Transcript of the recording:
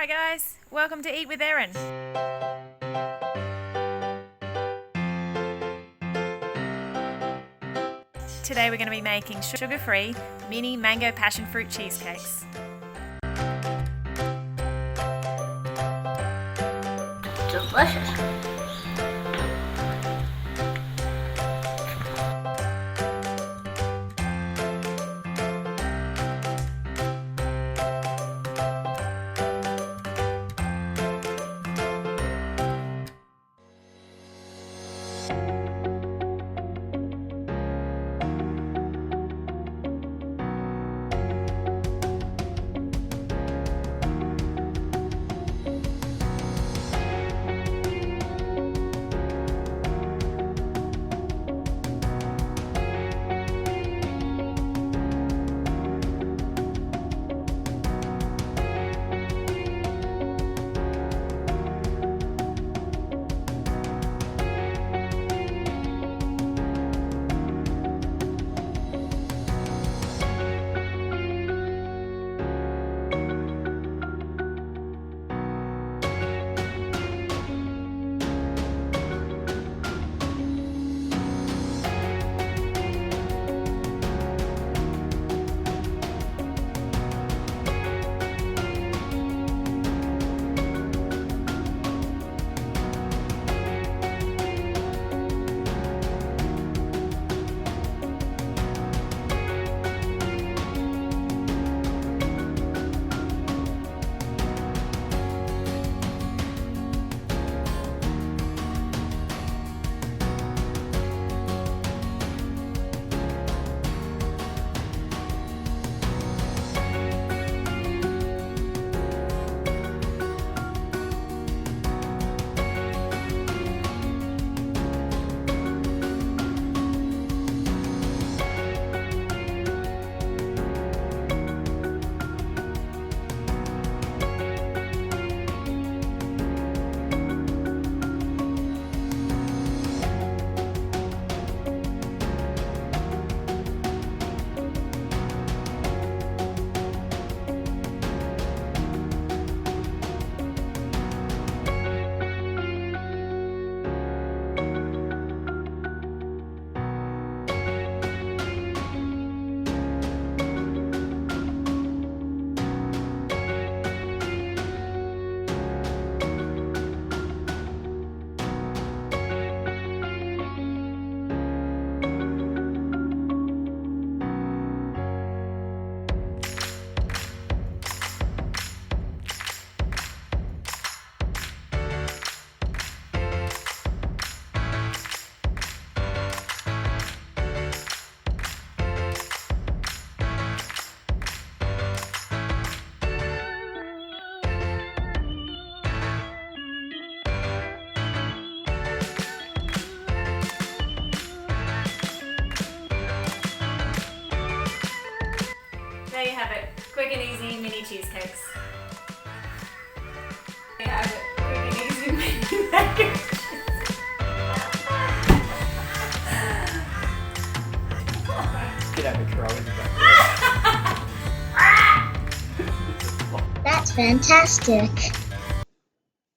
Hi guys, welcome to Eat with Erin. Today we're going to be making sugar-free mini mango passion fruit cheesecakes. Delicious. There you have it, quick and easy mini cheesecakes. There you have it, quick and easy mini mango cheesecakes. Could have a crow in the back. That's fantastic.